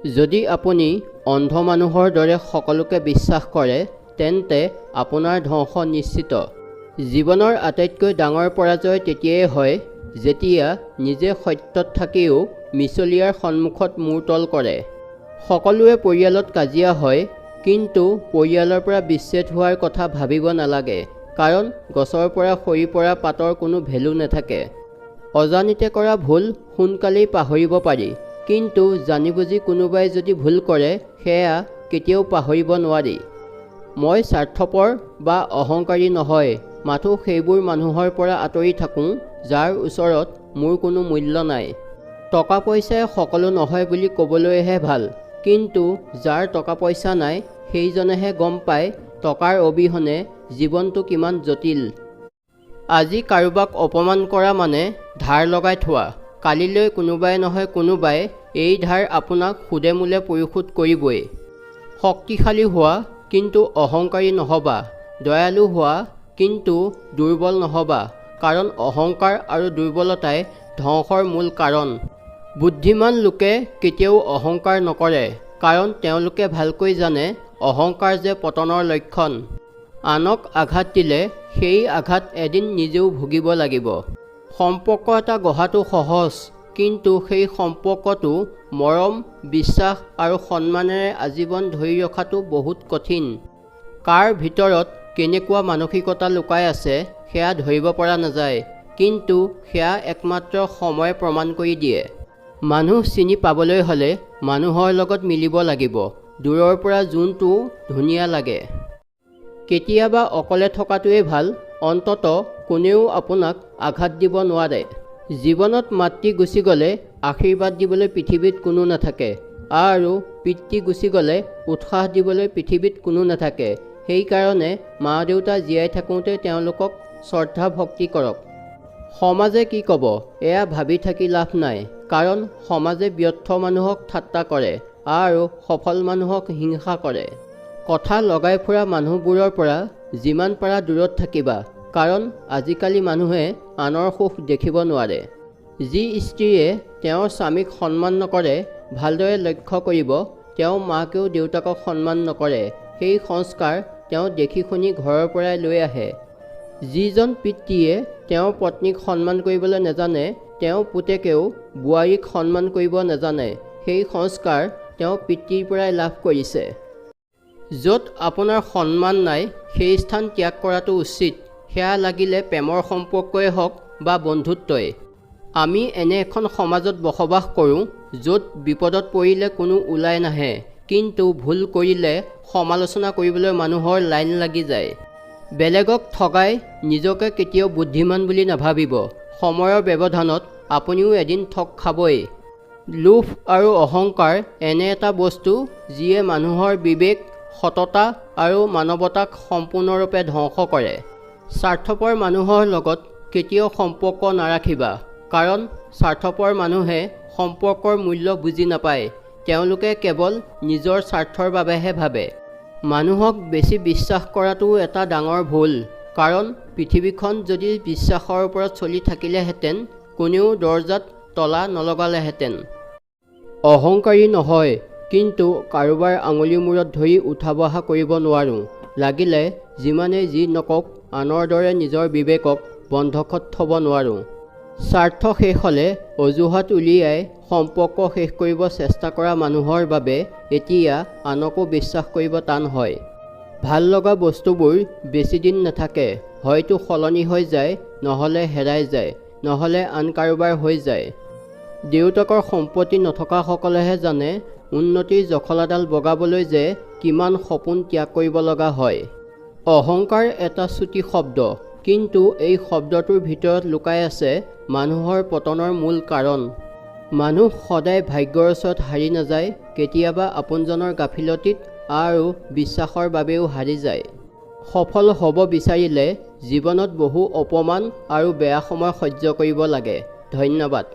যদি আপুনি অন্ধ মানুহৰ দৰে সকলোকে বিশ্বাস কৰে তেন্তে আপোনাৰ ধ্বংস নিশ্চিত। জীৱনৰ আটাইতকৈ ডাঙৰ পৰাজয় তেতিয়াই হয় যেতিয়া নিজে সত্যত থাকিও মিছলীয়াৰ সন্মুখত মূৰ তল কৰে। সকলোৱে পৰিয়ালত কাজিয়া হয়, কিন্তু পৰিয়ালৰ পৰা বিচ্ছেদ হোৱাৰ কথা ভাবিব নালাগে, কাৰণ গছৰ পৰা সৰি পৰা পাতৰ কোনো ভেলু নাথাকে। অজানিতে কৰা ভুল সোনকালেই পাহৰিব পাৰি, কিন্তু জানি বুজি কোনোবাই যদি ভুল কৰে সেয়া কেতিয়াও পাহৰিব নোৱাৰি। মই স্বাৰ্থপৰ বা অহংকাৰী নহয়, মাথো সেইবোৰ মানুহৰ পৰা আঁতৰি থাকোঁ যাৰ ওচৰত মোৰ কোনো মূল্য নাই। টকা পইচাই সকলো নহয় বুলি ক'বলৈহে ভাল, কিন্তু যাৰ টকা পইচা নাই সেইজনেহে গম পায় টকাৰ অবিহনে জীৱনটো কিমান জটিল। আজি কাৰোবাক অপমান কৰা মানে ধাৰ লগাই থোৱা। কালিলৈ কোনোবাই নহয় কোনোবাই এই ধাৰ আপোনাক সুদে মূলে পৰিশোধ কৰিবই। শক্তিশালী হোৱা কিন্তু অহংকাৰী নহবা, দয়ালু হোৱা কিন্তু দুৰ্বল নহবা, কাৰণ অহংকাৰ আৰু দুৰ্বলতাই ধ্বংসৰ মূল কাৰণ। বুদ্ধিমান লোকে কেতিয়াও অহংকাৰ নকৰে, কাৰণ তেওঁলোকে ভালকৈ জানে অহংকাৰ যে পতনৰ লক্ষণ। আনক আঘাত দিলে সেই আঘাত এদিন নিজেও ভুগিব লাগিব। সম্পৰ্ক এটা গঢ়াটো সহজ, কিন্তু সেই সম্পৰ্কটো মৰম, বিশ্বাস আৰু সন্মানেৰে আজীৱন ধৰি ৰখাটো বহুত কঠিন। কাৰ ভিতৰত কেনেকুৱা মানসিকতা লুকাই আছে সেয়া ধৰিব পৰা নাযায়, কিন্তু সেয়া একমাত্ৰ সময়ে প্ৰমাণ কৰি দিয়ে। মানুহ চিনি পাবলৈ হ'লে মানুহৰ লগত মিলিব লাগিব। দূৰৰ পৰা যোনটো ধুনীয়া লাগে। কেতিয়াবা অকলে থকাটোৱে ভাল, অন্ততঃ কোনেও আপোনাক আঘাত দিব নোৱাৰে। জীৱনত মাতৃ গুচি গ'লে আশীৰ্বাদ দিবলৈ পৃথিৱীত কোনো নাথাকে, আৰু পিতৃ গুচি গ'লে উৎসাহ দিবলৈ পৃথিৱীত কোনো নাথাকে। সেইকাৰণে মা দেউতা জীয়াই থাকোঁতে তেওঁলোকক শ্ৰদ্ধা ভক্তি কৰক। সমাজে কি ক'ব এয়া ভাবি থাকি লাভ নাই, কাৰণ সমাজে ব্যৰ্থ মানুহক ঠাট্টা কৰে আৰু সফল মানুহক হিংসা কৰে। কথা লগাই ফুৰা মানুহবোৰৰ পৰা যিমান পাৰা দূৰত থাকিবা, কাৰণ আজিকালি মানুহে আনৰ সুখ দেখিব নোৱাৰে। যি স্ত্ৰীয়ে তেওঁৰ স্বামীক সন্মান নকৰে ভালদৰে লক্ষ্য কৰিব, তেওঁ মাকেও দেউতাকক সন্মান নকৰে। সেই সংস্কাৰ তেওঁ দেখি শুনি ঘৰৰ পৰাই লৈ আহে। যিজন পিতৃয়ে তেওঁৰ পত্নীক সন্মান কৰিবলৈ নাজানে, তেওঁ পুতেকেও বোৱাৰীক সন্মান কৰিব নাজানে। সেই সংস্কাৰ তেওঁ পিতৃৰ পৰাই লাভ কৰিছে। য'ত আপোনাৰ সন্মান নাই সেই স্থান ত্যাগ কৰাটো উচিত, সেয়া লাগিলে প্ৰেমৰ সম্পৰ্কই হওক বা বন্ধুত্বই। আমি এনে এখন সমাজত বসবাস কৰোঁ য'ত বিপদত পৰিলে কোনো ওলাই নাহে, কিন্তু ভুল কৰিলে সমালোচনা কৰিবলৈ মানুহৰ লাইন লাগি যায়। বেলেগক ঠগাই নিজকে কেতিয়াও বুদ্ধিমান বুলি নাভাবিব। সময়ৰ ব্যৱধানত আপুনিও এদিন ঠগ খাবই। লোভ আৰু অহংকাৰ এনে এটা বস্তু যিয়ে মানুহৰ বিবেক, সততা আৰু মানৱতাক সম্পূৰ্ণৰূপে ধ্বংস কৰে। স্বাৰ্থপৰ মানুহৰ লগত কেতিয়াও সম্পৰ্ক নাৰাখিবা, কাৰণ স্বাৰ্থপৰ মানুহে সম্পৰ্কৰ মূল্য বুজি নাপায়। তেওঁলোকে কেৱল নিজৰ স্বাৰ্থৰ বাবেহে ভাবে। মানুহক বেছি বিশ্বাস কৰাটোও এটা ডাঙৰ ভুল, কাৰণ পৃথিৱীখন যদি বিশ্বাসৰ ওপৰত চলি থাকিলেহেঁতেন কোনেও দৰজাত তলা নলগালেহেঁতেন। অহংকাৰী নহয়, কিন্তু কাৰোবাৰ আঙুলি মূৰত ধৰি উঠা বহা কৰিব নোৱাৰোঁ। লাগিলে যিমানেই যি নকওক আনৰ দৰে নিজৰ বিবেকক বন্ধকত থ'ব নোৱাৰোঁ। স্বাৰ্থ শেষ হ'লে অজুহাত উলিয়াই সম্পৰ্ক শেষ কৰিব চেষ্টা কৰা মানুহৰ বাবে এতিয়া আনকো বিশ্বাস কৰিব টান হয়। ভাল লগা বস্তুবোৰ বেছি দিন নাথাকে, হয়তো সলনি হৈ যায়, নহ'লে হেৰাই যায়, নহ'লে আন কাৰোবাৰ হৈ যায়। দেউতাকৰ সম্পত্তি নথকাসকলেহে জানে উন্নতিৰ জখলাডাল বগাবলৈ যে কিমান সপোন ত্যাগ কৰিব লগা হয়। অহংকাৰ এটা চুটি শব্দ, কিন্তু এই শব্দটোৰ ভিতৰত লুকাই আছে মানুহৰ পতনৰ মূল কাৰণ। মানুহ সদায় ভাগ্যৰ ওচৰত হাৰি নাযায়, কেতিয়াবা আপোনজনৰ গাফিলতিত আৰু বিশ্বাসৰ বাবেও হাৰি যায়। সফল হ'ব বিচাৰিলে জীৱনত বহু অপমান আৰু বেয়া সময় সহ্য কৰিব লাগে। ধন্যবাদ।